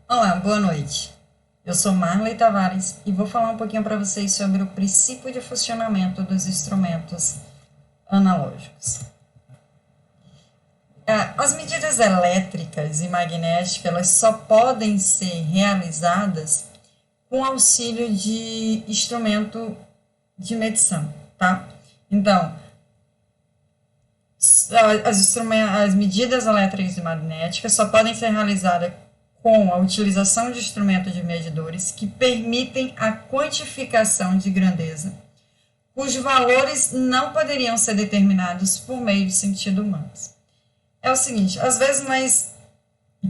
Olá, boa noite. Eu sou Marley Tavares e vou falar um pouquinho para vocês sobre o princípio de funcionamento dos instrumentos analógicos. As medidas elétricas e magnéticas elas só podem ser realizadas com auxílio de instrumento de medição, tá? Então, as medidas elétricas e magnéticas só podem ser realizadas com a utilização de instrumentos de medidores que permitem a quantificação de grandeza, cujos valores não poderiam ser determinados por meio de sentido humanos. É o seguinte, às vezes nós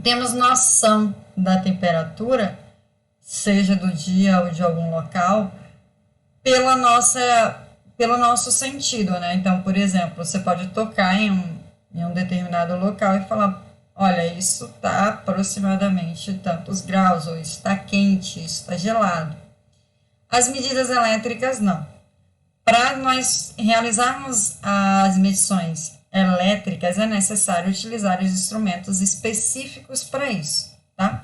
temos noção da temperatura, seja do dia ou de algum local, pelo nosso sentido, né? Então, por exemplo, você pode tocar em um determinado local e falar, olha, isso está aproximadamente tantos graus, ou isso está quente, isso está gelado. As medidas elétricas, não. Para nós realizarmos as medições elétricas, é necessário utilizar os instrumentos específicos para isso, tá?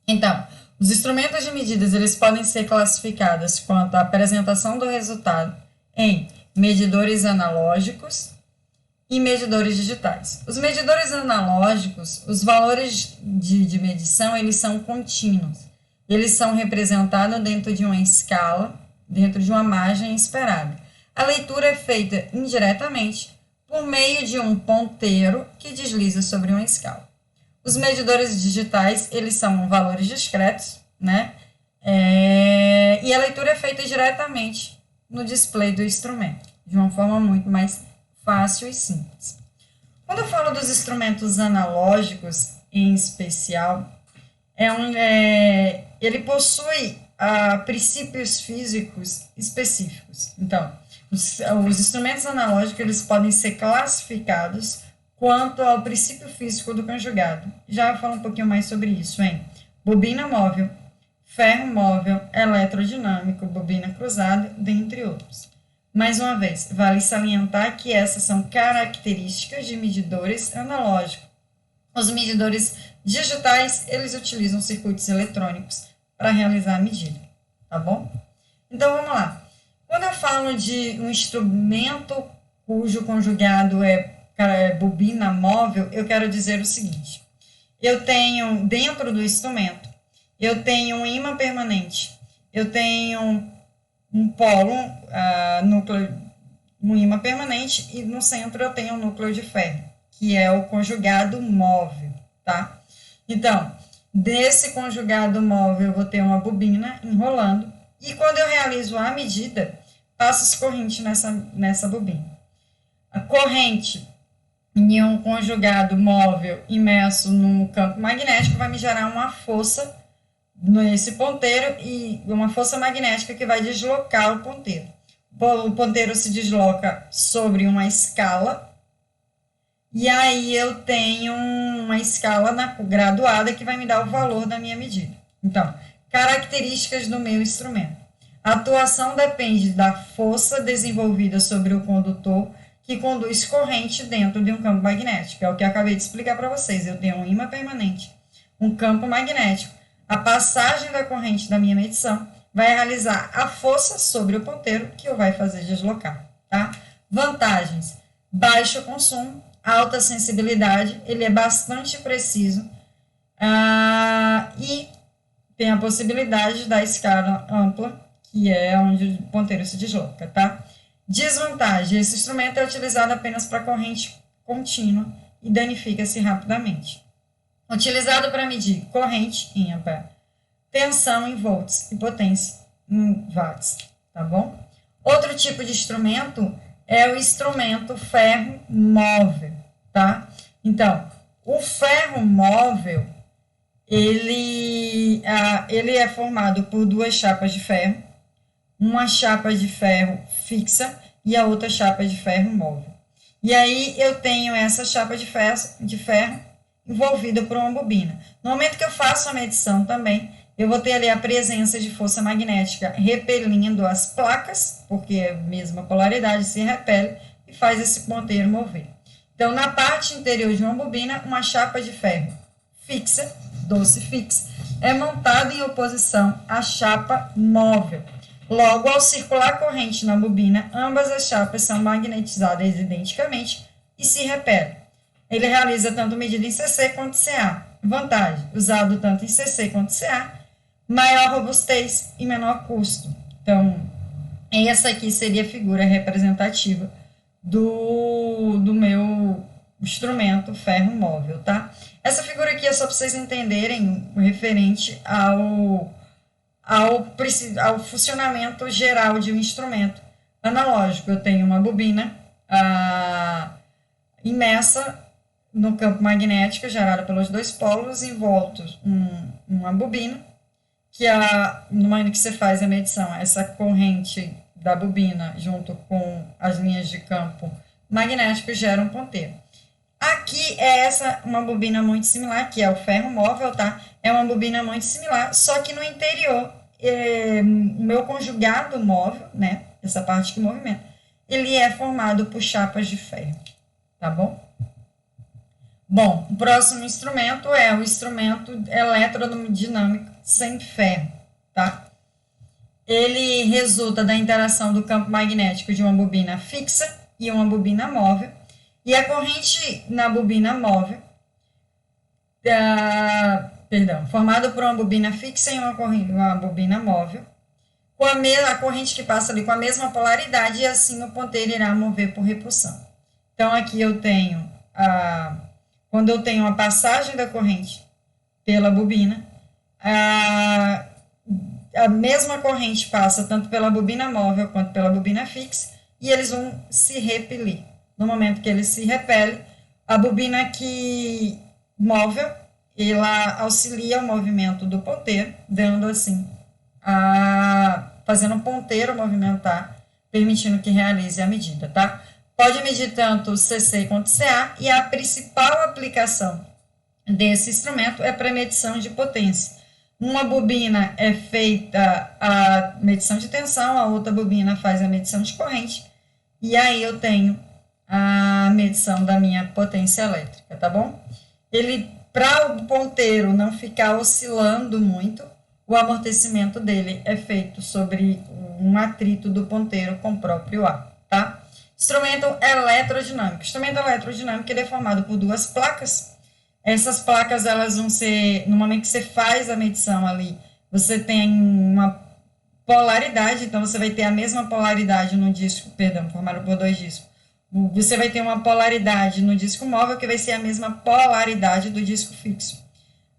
Então, os instrumentos de medidas, eles podem ser classificados quanto à apresentação do resultado em medidores analógicos e medidores digitais. Os medidores analógicos, os valores de medição, eles são contínuos. Eles são representados dentro de uma escala, dentro de uma margem esperada. A leitura é feita indiretamente por meio de um ponteiro que desliza sobre uma escala. Os medidores digitais, eles são valores discretos, né? E a leitura é feita diretamente no display do instrumento, de uma forma muito mais fácil e simples. Quando eu falo dos instrumentos analógicos, em especial, ele possui princípios físicos específicos. Então, os instrumentos analógicos eles podem ser classificados quanto ao princípio físico do conjugado. Já falo um pouquinho mais sobre isso, hein? Bobina móvel, ferro móvel, eletrodinâmico, bobina cruzada, dentre outros. Mais uma vez, vale salientar que essas são características de medidores analógicos. Os medidores digitais, eles utilizam circuitos eletrônicos para realizar a medida, tá bom? Então, vamos lá. Quando eu falo de um instrumento cujo conjugado é bobina móvel, eu quero dizer o seguinte. Eu tenho, dentro do instrumento, eu tenho um ímã permanente, eu tenho um polo, núcleo, um ímã permanente, e no centro eu tenho um núcleo de ferro, que é o conjugado móvel, tá? Então, desse conjugado móvel eu vou ter uma bobina enrolando, e quando eu realizo a medida, passa corrente nessa bobina. A corrente em um conjugado móvel imerso num campo magnético vai me gerar uma força nesse ponteiro e uma força magnética que vai deslocar o ponteiro. O ponteiro se desloca sobre uma escala e aí eu tenho uma escala graduada que vai me dar o valor da minha medida. Então, características do meu instrumento. A atuação depende da força desenvolvida sobre o condutor que conduz corrente dentro de um campo magnético. É o que eu acabei de explicar para vocês. Eu tenho um ímã permanente, um campo magnético. A passagem da corrente da minha medição vai realizar a força sobre o ponteiro que o vai fazer deslocar, tá? Vantagens: baixo consumo, alta sensibilidade, ele é bastante preciso e tem a possibilidade da escala ampla, que é onde o ponteiro se desloca, tá? Desvantagem: esse instrumento é utilizado apenas para corrente contínua e danifica-se rapidamente. Utilizado para medir corrente em ampere, tensão em volts e potência em watts, tá bom? Outro tipo de instrumento é o instrumento ferro móvel, tá? Então, o ferro móvel, ele é formado por duas chapas de ferro, uma chapa de ferro fixa e a outra chapa de ferro móvel. E aí eu tenho essa chapa de ferro envolvida por uma bobina. No momento que eu faço a medição também, eu vou ter ali a presença de força magnética repelindo as placas, porque a mesma polaridade se repele e faz esse ponteiro mover. Então, na parte interior de uma bobina, uma chapa de ferro fixa, doce fixa, é montado em oposição à chapa móvel. Logo, ao circular a corrente na bobina, ambas as chapas são magnetizadas identicamente e se repelem. Ele realiza tanto medida em CC quanto CA. Vantagem: usado tanto em CC quanto CA, maior robustez e menor custo. Então, essa aqui seria a figura representativa do meu instrumento ferro móvel, tá? Essa figura aqui é só para vocês entenderem o referente ao funcionamento geral de um instrumento analógico. Eu tenho uma bobina imersa no campo magnético gerado pelos dois polos, envoltos uma bobina, no momento que você faz a medição, essa corrente da bobina junto com as linhas de campo magnético gera um ponteiro. Aqui é uma bobina muito similar, que é o ferro móvel, tá? É uma bobina muito similar, só que no interior, o meu conjugado móvel, né? Essa parte que movimenta, ele é formado por chapas de ferro, tá bom? Bom, o próximo instrumento é o instrumento eletrodinâmico sem ferro, tá? Ele resulta da interação do campo magnético de uma bobina fixa e uma bobina móvel, e a corrente na bobina móvel, formada por uma bobina fixa e uma bobina móvel, com a corrente que passa ali com a mesma polaridade, e assim o ponteiro irá mover por repulsão. Então, aqui eu tenho, quando eu tenho a passagem da corrente pela bobina, a mesma corrente passa tanto pela bobina móvel quanto pela bobina fixa, e eles vão se repelir. No momento que eles se repelem, a bobina móvel, ela auxilia o movimento do ponteiro, dando assim, fazendo o ponteiro movimentar, permitindo que realize a medida, tá? Pode medir tanto CC quanto CA, e a principal aplicação desse instrumento é para medição de potência. Uma bobina é feita a medição de tensão, a outra bobina faz a medição de corrente, e aí eu tenho a medição da minha potência elétrica, tá bom? Para o ponteiro não ficar oscilando muito, o amortecimento dele é feito sobre um atrito do ponteiro com o próprio ar, tá? Instrumento eletrodinâmico. Instrumento eletrodinâmico, ele é formado por duas placas. Essas placas, elas vão ser, no momento que você faz a medição ali, você tem uma polaridade, então você vai ter a mesma polaridade no disco, formado por dois discos. Você vai ter uma polaridade no disco móvel, que vai ser a mesma polaridade do disco fixo.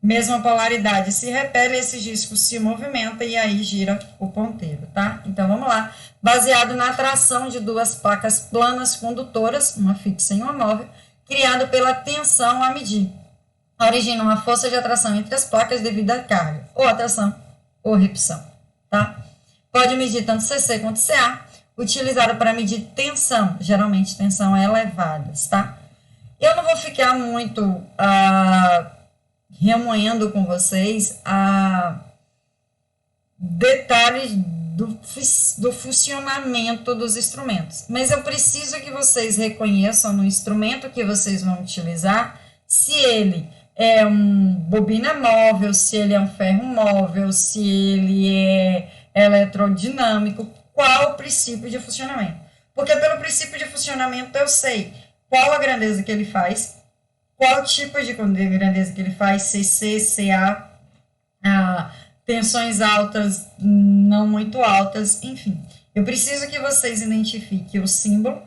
Mesma polaridade se repele, esse disco se movimenta e aí gira o ponteiro, tá? Então, vamos lá. Baseado na atração de duas placas planas condutoras, uma fixa e uma móvel, criado pela tensão a medir, origina uma força de atração entre as placas devido à carga, ou atração ou repulsão, tá? Pode medir tanto CC quanto CA, utilizado para medir tensão, geralmente tensão elevadas, tá? Eu não vou ficar muito remoendo com vocês detalhes do funcionamento dos instrumentos, mas eu preciso que vocês reconheçam no instrumento que vocês vão utilizar, se ele é um bobina móvel, se ele é um ferro móvel, se ele é eletrodinâmico, qual o princípio de funcionamento. Porque pelo princípio de funcionamento eu sei qual a grandeza que ele faz, qual tipo de grandeza que ele faz, CC, CA, tensões altas, não muito altas, enfim. Eu preciso que vocês identifiquem o símbolo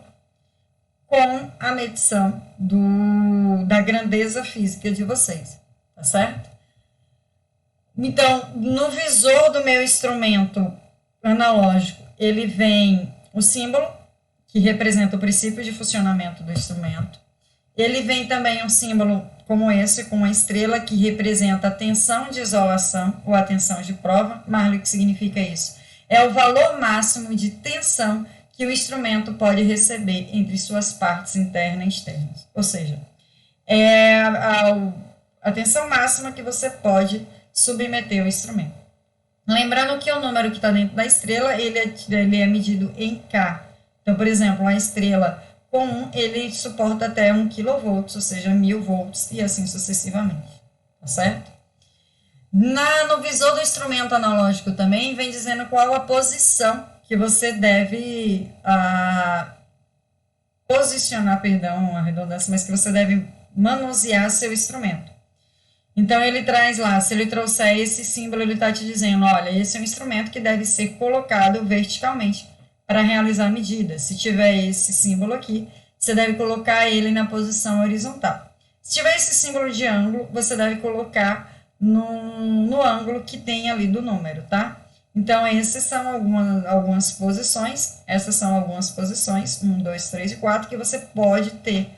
com a medição da grandeza física de vocês, tá certo? Então, no visor do meu instrumento analógico, ele vem o símbolo, que representa o princípio de funcionamento do instrumento. Ele vem também um símbolo como esse, com uma estrela, que representa a tensão de isolação ou a tensão de prova. Marley, o que significa isso? É o valor máximo de tensão que o instrumento pode receber entre suas partes internas e externas. Ou seja, é a tensão máxima que você pode submeter ao instrumento. Lembrando que o número que está dentro da estrela, ele é medido em K. Então, por exemplo, a estrela comum, ele suporta até 1 kV, ou seja, 1000 volts, e assim sucessivamente. Tá certo? No visor do instrumento analógico também vem dizendo qual a posição que você deve posicionar, perdão, a redundância, mas que você deve manusear seu instrumento. Então, ele traz lá, se ele trouxer esse símbolo, ele está te dizendo, olha, esse é um instrumento que deve ser colocado verticalmente para realizar a medida. Se tiver esse símbolo aqui, você deve colocar ele na posição horizontal. Se tiver esse símbolo de ângulo, você deve colocar no ângulo que tem ali do número, tá? Então, essas são algumas posições, 1, 2, 3 e 4, que você pode ter,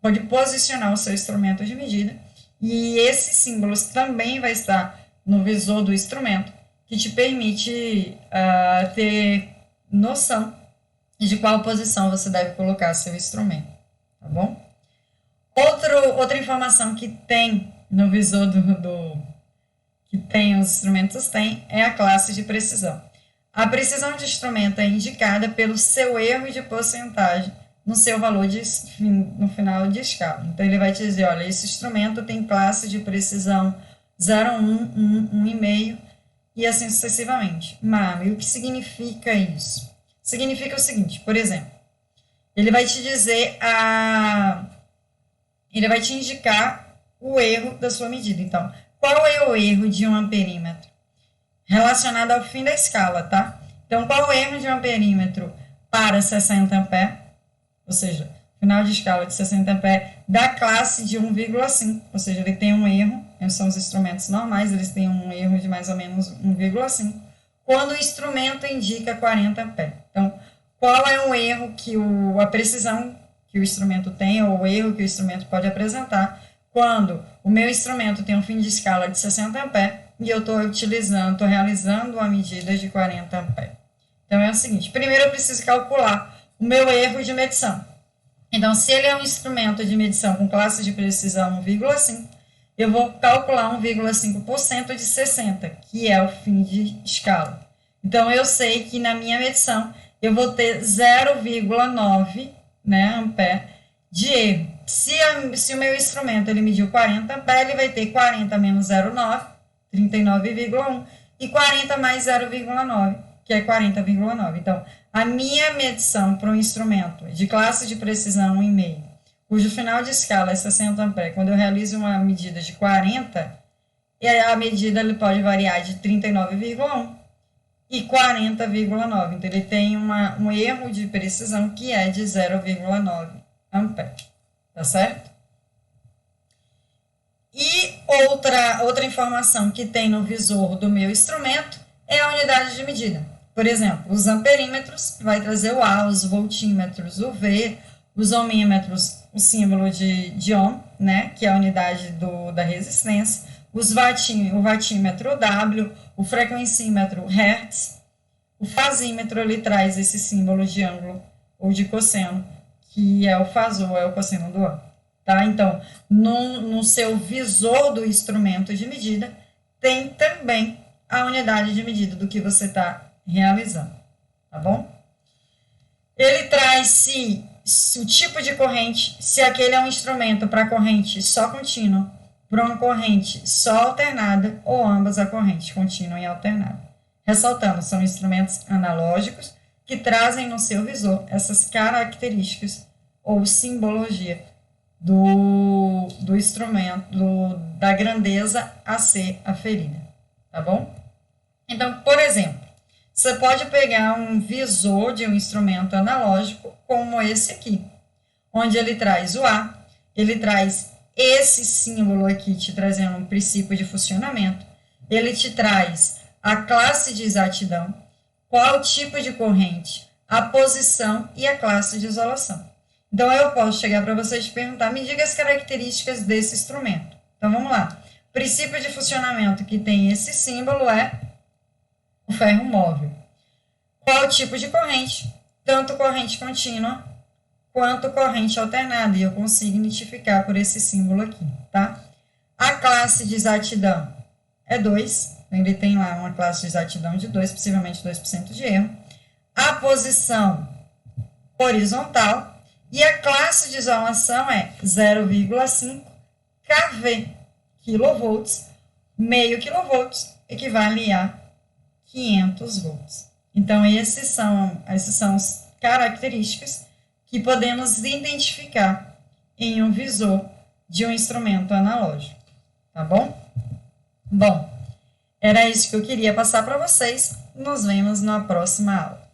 pode posicionar o seu instrumento de medida, e esses símbolos também vai estar no visor do instrumento, que te permite ter noção de qual posição você deve colocar seu instrumento, tá bom? Outra informação que tem no visor que tem os instrumentos é a classe de precisão. A precisão de instrumento é indicada pelo seu erro de porcentagem no seu valor no final de escala. Então, ele vai te dizer, olha, esse instrumento tem classe de precisão 0,1, 1, 1,5 e assim sucessivamente. Mas, e o que significa isso? Significa o seguinte, por exemplo, ele vai te dizer ele vai te indicar o erro da sua medida. Então, qual é o erro de um amperímetro? Relacionado ao fim da escala, tá? Então, qual é o erro de um amperímetro para 60 amperes? Ou seja, final de escala de 60 amperes da classe de 1,5. Ou seja, ele tem um erro, são os instrumentos normais, eles têm um erro de mais ou menos 1,5. Quando o instrumento indica 40 amperes. Então, qual é o erro a precisão que o instrumento tem, ou o erro que o instrumento pode apresentar, quando o meu instrumento tem um fim de escala de 60 amperes e eu estou realizando a medida de 40 amperes. Então, é o seguinte, primeiro eu preciso calcular o meu erro de medição. Então, se ele é um instrumento de medição com classe de precisão 1,5, eu vou calcular 1,5% de 60, que é o fim de escala. Então, eu sei que na minha medição eu vou ter 0,9, né, ampere de erro. Se o meu instrumento ele mediu 40 amperes, ele vai ter 40 menos 0,9, 39,1, e 40 mais 0,9, que é 40,9. Então, a minha medição para um instrumento de classe de precisão 1,5, cujo final de escala é 60 amperes, quando eu realizo uma medida de 40, a medida ele pode variar de 39,1 e 40,9. Então, ele tem um erro de precisão que é de 0,9 amperes. Tá certo? E outra informação que tem no visor do meu instrumento é a unidade de medida. Por exemplo, os amperímetros vai trazer o A, os voltímetros o V, os ohmímetros o símbolo de ohm, né, que é a unidade da resistência, o watímetro o W, o frequencímetro o Hertz, o fasímetro ele traz esse símbolo de ângulo ou de cosseno, que é o fasor, é o cosseno do ângulo. Tá? Então, no seu visor do instrumento de medida, tem também a unidade de medida do que você está realizando. Tá bom? Ele traz se o tipo de corrente, se aquele é um instrumento para corrente só contínua, para uma corrente só alternada, ou ambas a corrente contínua e alternada. Ressaltando, são instrumentos analógicos que trazem no seu visor essas características ou simbologia do instrumento, da grandeza a ser aferida, tá bom? Então, por exemplo, você pode pegar um visor de um instrumento analógico como esse aqui, onde ele traz o A, ele traz esse símbolo aqui, te trazendo um princípio de funcionamento, ele te traz a classe de exatidão, qual tipo de corrente, a posição e a classe de isolação. Então, eu posso chegar para vocês e perguntar, me diga as características desse instrumento. Então, vamos lá. O princípio de funcionamento que tem esse símbolo é o ferro móvel. Qual o tipo de corrente? Tanto corrente contínua quanto corrente alternada. E eu consigo identificar por esse símbolo aqui, tá? A classe de exatidão é 2. Ele tem lá uma classe de exatidão de 2, possivelmente 2% de erro. A posição horizontal. E a classe de isolação é 0,5 kV, kV, meio kV equivale a 500 volts. Então, essas são as características que podemos identificar em um visor de um instrumento analógico, tá bom? Bom, era isso que eu queria passar para vocês. Nos vemos na próxima aula.